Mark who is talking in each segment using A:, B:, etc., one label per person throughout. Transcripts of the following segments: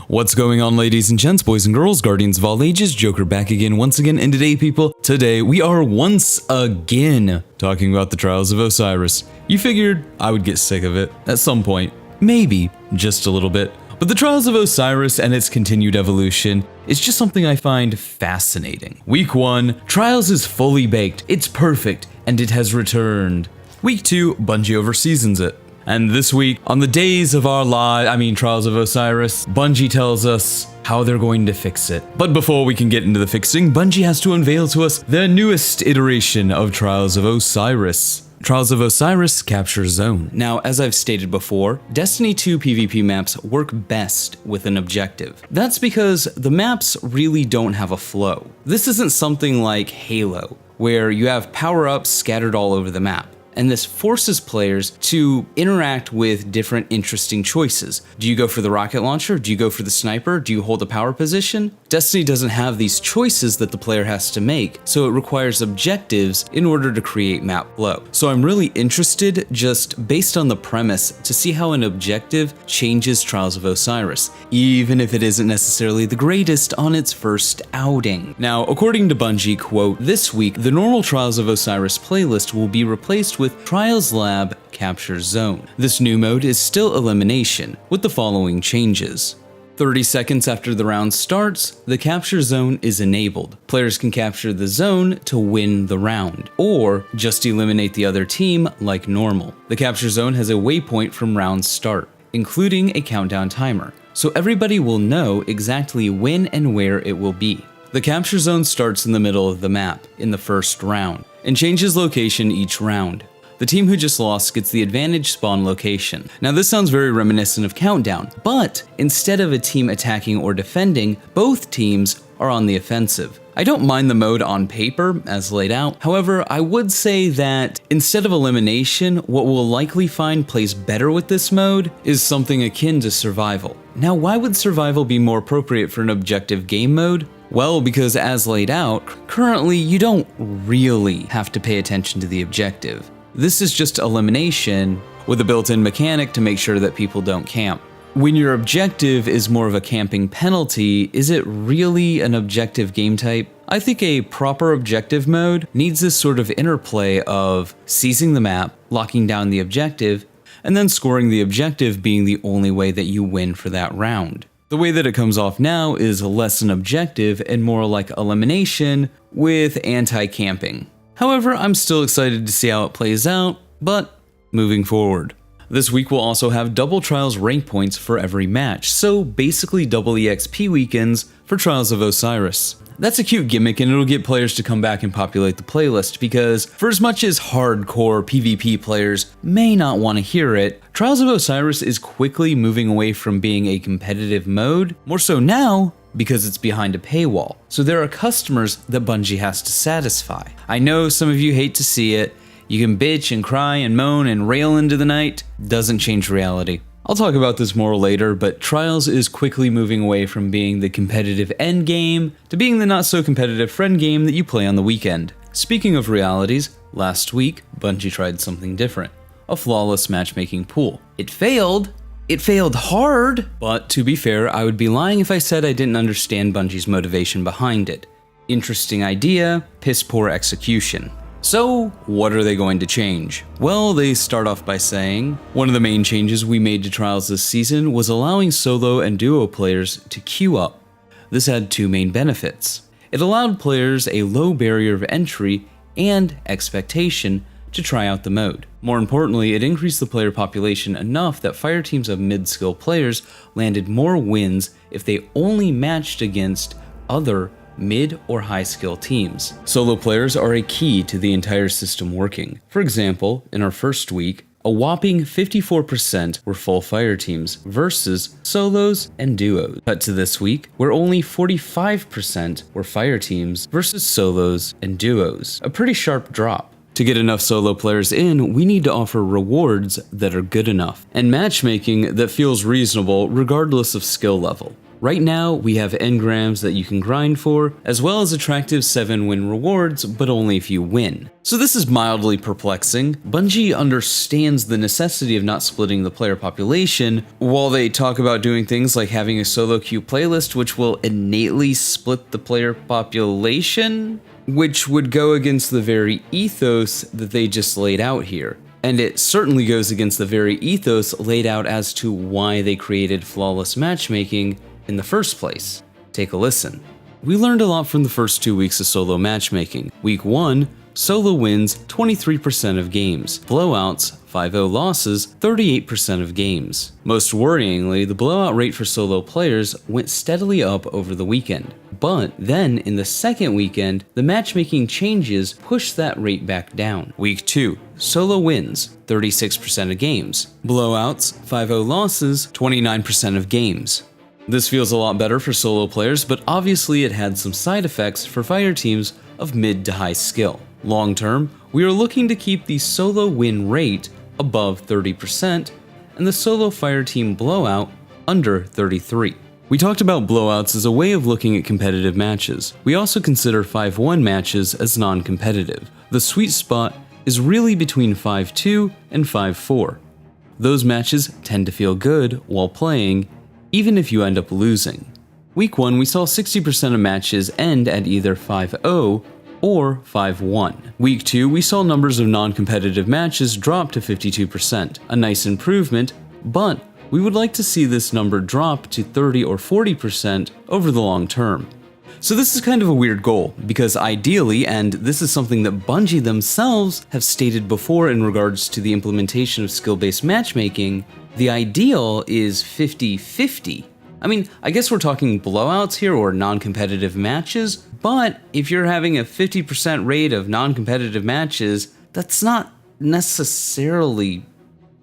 A: What's going on, ladies and gents, boys and girls, guardians of all ages, Joker back again once again, and today people, we are once again talking about the Trials of Osiris. You figured I would get sick of it at some point, maybe just a little bit, but the Trials of Osiris and its continued evolution is just something I find fascinating. Week 1, Trials is fully baked, it's perfect, and it has returned. Week 2, Bungie overseasons it. And this week, on the days of our Trials of Osiris, Bungie tells us how they're going to fix it. But before we can get into the fixing, Bungie has to unveil to us their newest iteration of Trials of Osiris. Trials of Osiris Capture Zone. Now, as I've stated before, Destiny 2 PvP maps work best with an objective. That's because the maps really don't have a flow. This isn't something like Halo, where you have power-ups scattered all over the map. And this forces players to interact with different interesting choices. Do you go for the rocket launcher? Do you go for the sniper? Do you hold a power position? Destiny doesn't have these choices that the player has to make, so it requires objectives in order to create map flow. So I'm really interested, just based on the premise, to see how an objective changes Trials of Osiris, even if it isn't necessarily the greatest on its first outing. Now, according to Bungie, quote, "This week, the normal Trials of Osiris playlist will be replaced with Trials Lab Capture Zone. This new mode is still elimination, with the following changes. 30 seconds after the round starts, the capture zone is enabled. Players can capture the zone to win the round, or just eliminate the other team like normal. The capture zone has a waypoint from round start, including a countdown timer, so everybody will know exactly when and where it will be. The capture zone starts in the middle of the map, in the first round, and changes location each round. The team who just lost gets the advantage spawn location. Now this sounds very reminiscent of Countdown, but instead of a team attacking or defending, both teams are on the offensive. I don't mind the mode on paper as laid out, however, I would say that instead of elimination, what we'll likely find plays better with this mode is something akin to survival. Now why would survival be more appropriate for an objective game mode? Well, because as laid out, currently you don't really have to pay attention to the objective. This is just elimination with a built-in mechanic to make sure that people don't camp. When your objective is more of a camping penalty, is it really an objective game type? I think a proper objective mode needs this sort of interplay of seizing the map, locking down the objective, and then scoring the objective being the only way that you win for that round. The way that it comes off now is less an objective and more like elimination with anti-camping. However, I'm still excited to see how it plays out, but moving forward. This week will also have double Trials rank points for every match, so basically double EXP weekends for Trials of Osiris. That's a cute gimmick and it'll get players to come back and populate the playlist because for as much as hardcore PvP players may not want to hear it, Trials of Osiris is quickly moving away from being a competitive mode, more so now because it's behind a paywall. So there are customers that Bungie has to satisfy. I know some of you hate to see it. You can bitch and cry and moan and rail into the night. Doesn't change reality. I'll talk about this more later, but Trials is quickly moving away from being the competitive end game to being the not so competitive friend game that you play on the weekend. Speaking of realities, last week, Bungie tried something different. A flawless matchmaking pool. It failed. It failed hard, but to be fair, I would be lying if I said I didn't understand Bungie's motivation behind it. Interesting idea, piss poor execution. So, what are they going to change? Well, they start off by saying, one of the main changes we made to Trials this season was allowing solo and duo players to queue up. This had two main benefits. It allowed players a low barrier of entry and expectation to try out the mode. More importantly, it increased the player population enough that fire teams of mid-skill players landed more wins if they only matched against other mid or high skill teams. Solo players are a key to the entire system working. For example, in our first week, a whopping 54% were full fire teams versus solos and duos. Cut to this week, where only 45% were fire teams versus solos and duos. A pretty sharp drop. To get enough solo players in, we need to offer rewards that are good enough, and matchmaking that feels reasonable regardless of skill level. Right now, we have engrams that you can grind for, as well as attractive 7-win rewards, but only if you win. So this is mildly perplexing. Bungie understands the necessity of not splitting the player population, while they talk about doing things like having a solo queue playlist which will innately split the player population, which would go against the very ethos that they just laid out here. And it certainly goes against the very ethos laid out as to why they created flawless matchmaking in the first place. Take a listen. We learned a lot from the first 2 weeks of solo matchmaking. Week 1, solo wins 23% of games, blowouts 5-0 losses 38% of games. Most worryingly, the blowout rate for solo players went steadily up over the weekend. But then in the second weekend, the matchmaking changes pushed that rate back down. Week 2, solo wins 36% of games, blowouts 5-0 losses 29% of games. This feels a lot better for solo players, but obviously it had some side effects for fire teams of mid to high skill. Long term, we are looking to keep the solo win rate above 30% and the solo fire team blowout under 33. We talked about blowouts as a way of looking at competitive matches. We also consider 5-1 matches as non-competitive. The sweet spot is really between 5-2 and 5-4. Those matches tend to feel good while playing, even if you end up losing. Week 1, we saw 60% of matches end at either 5-0 or 5-1. Week 2, we saw numbers of non-competitive matches drop to 52%, a nice improvement, but we would like to see this number drop to 30 or 40% over the long term. So this is kind of a weird goal, because ideally, and this is something that Bungie themselves have stated before in regards to the implementation of skill-based matchmaking, the ideal is 50-50. I mean, I guess we're talking blowouts here or non-competitive matches, but if you're having a 50% rate of non-competitive matches, that's not necessarily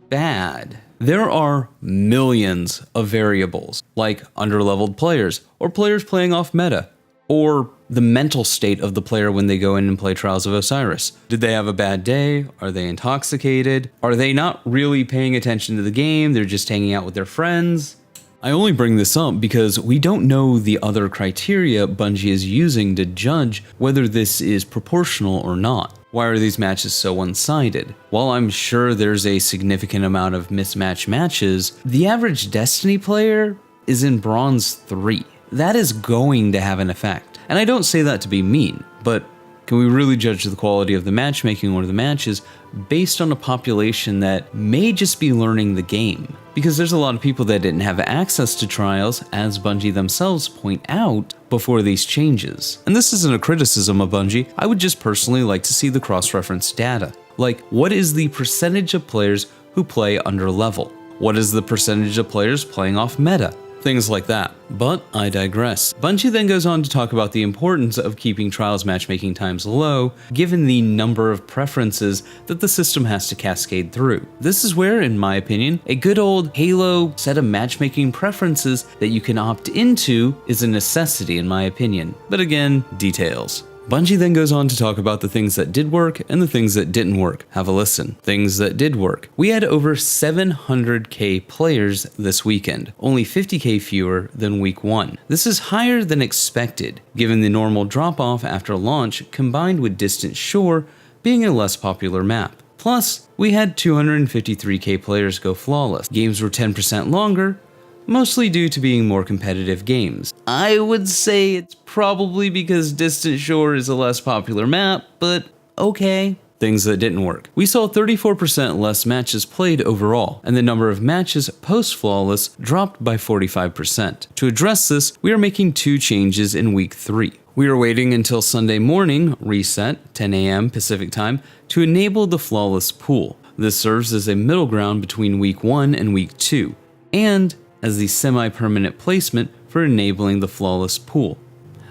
A: bad. There are millions of variables, like underleveled players, or players playing off meta, or the mental state of the player when they go in and play Trials of Osiris. Did they have a bad day? Are they intoxicated? Are they not really paying attention to the game? They're just hanging out with their friends? I only bring this up because we don't know the other criteria Bungie is using to judge whether this is proportional or not. Why are these matches so one-sided? While I'm sure there's a significant amount of mismatched matches, the average Destiny player is in Bronze 3. That is going to have an effect. And I don't say that to be mean, but can we really judge the quality of the matchmaking or the matches based on a population that may just be learning the game? Because there's a lot of people that didn't have access to trials, as Bungie themselves point out, before these changes. And this isn't a criticism of Bungie, I would just personally like to see the cross-reference data. Like, what is the percentage of players who play under level? What is the percentage of players playing off meta? Things like that. But I digress. Bungie then goes on to talk about the importance of keeping trials matchmaking times low, given the number of preferences that the system has to cascade through. This is where, in my opinion, a good old Halo set of matchmaking preferences that you can opt into is a necessity in my opinion. But again, details. Bungie then goes on to talk about the things that did work and the things that didn't work. Have a listen. Things that did work. We had over 700k players this weekend, only 50k fewer than week 1. This is higher than expected, given the normal drop-off after launch combined with Distant Shore being a less popular map. Plus, we had 253k players go flawless. Games were 10% longer, mostly due to being more competitive games. I would say it's probably because Distant Shore is a less popular map, but okay. Things that didn't work. We saw 34% less matches played overall, and the number of matches post-flawless dropped by 45%. To address this, we are making 2 changes in week 3. We are waiting until Sunday morning, reset, 10 AM Pacific time, to enable the flawless pool. This serves as a middle ground between week 1 and week 2, and as the semi-permanent placement for enabling the flawless pool.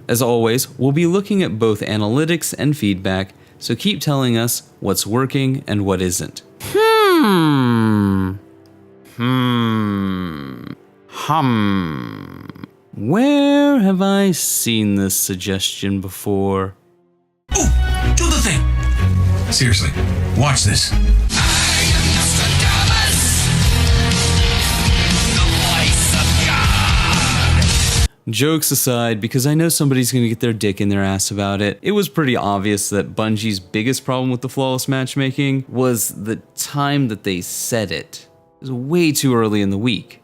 A: As always, we'll be looking at both analytics and feedback, so keep telling us what's working and what isn't. Where have I seen this suggestion before?
B: Oh, do the thing! Seriously, watch this.
A: Jokes aside, because I know somebody's gonna get their dick in their ass about it, it was pretty obvious that Bungie's biggest problem with the flawless matchmaking was the time that they said it. It was way too early in the week.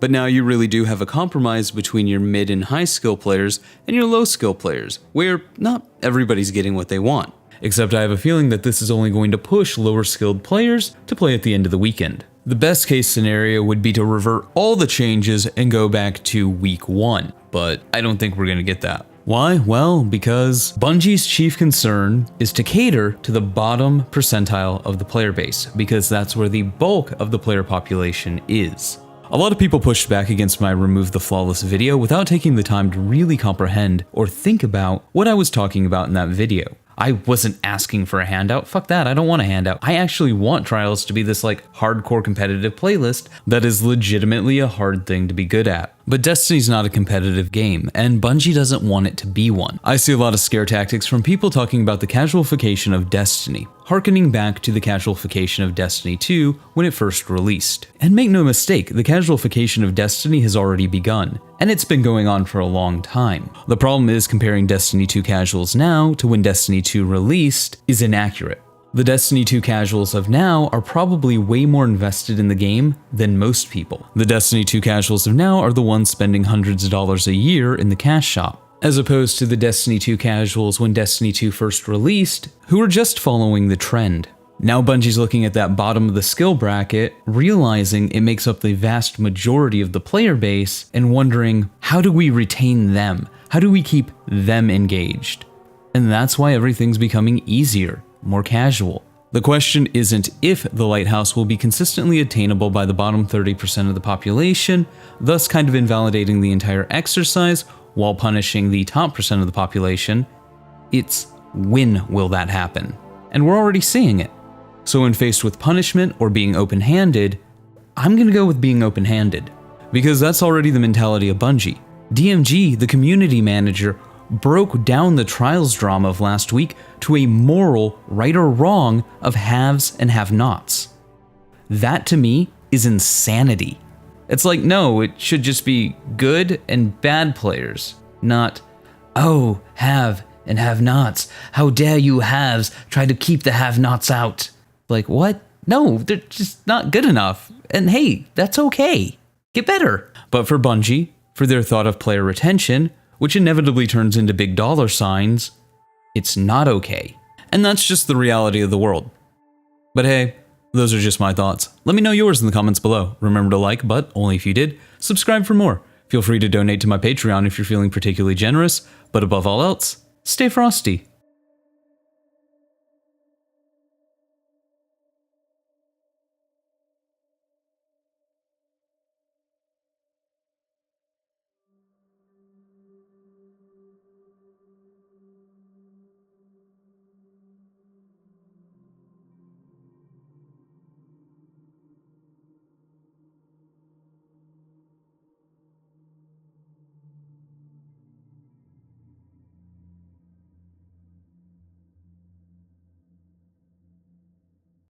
A: But now you really do have a compromise between your mid and high skill players and your low skill players, where not everybody's getting what they want. Except I have a feeling that this is only going to push lower skilled players to play at the end of the weekend. The best case scenario would be to revert all the changes and go back to week 1, but I don't think we're going to get that. Why? Well, because Bungie's chief concern is to cater to the bottom percentile of the player base, because that's where the bulk of the player population is. A lot of people pushed back against my remove the flawless video without taking the time to really comprehend or think about what I was talking about in that video. I wasn't asking for a handout. Fuck that, I don't want a handout. I actually want Trials to be this like hardcore competitive playlist that is legitimately a hard thing to be good at. But Destiny's not a competitive game, and Bungie doesn't want it to be one. I see a lot of scare tactics from people talking about the casualification of Destiny, harkening back to the casualification of Destiny 2 when it first released. And make no mistake, the casualification of Destiny has already begun, and it's been going on for a long time. The problem is comparing Destiny 2 casuals now to when Destiny 2 released is inaccurate. The Destiny 2 casuals of now are probably way more invested in the game than most people. The Destiny 2 casuals of now are the ones spending hundreds of dollars a year in the cash shop, as opposed to the Destiny 2 casuals when Destiny 2 first released, who were just following the trend. Now Bungie's looking at that bottom of the skill bracket, realizing it makes up the vast majority of the player base, and wondering, how do we retain them? How do we keep them engaged? And that's why everything's becoming easier, more casual. The question isn't if the lighthouse will be consistently attainable by the bottom 30% of the population, thus kind of invalidating the entire exercise while punishing the top percent of the population. It's when will that happen? And we're already seeing it. So when faced with punishment or being open-handed, I'm gonna go with being open-handed, because that's already the mentality of Bungie. DMG, the community manager, broke down the Trials drama of last week to a moral right or wrong of haves and have-nots. That to me is insanity. It's like, no, it should just be good and bad players, not, oh, have and have-nots. How dare you haves try to keep the have-nots out? Like, what? No, they're just not good enough. And hey, that's okay. Get better. But for Bungie, for their thought of player retention, which inevitably turns into big dollar signs, it's not okay. And that's just the reality of the world. But hey, those are just my thoughts. Let me know yours in the comments below. Remember to like, but only if you did. Subscribe for more. Feel free to donate to my Patreon if you're feeling particularly generous. But above all else, stay frosty.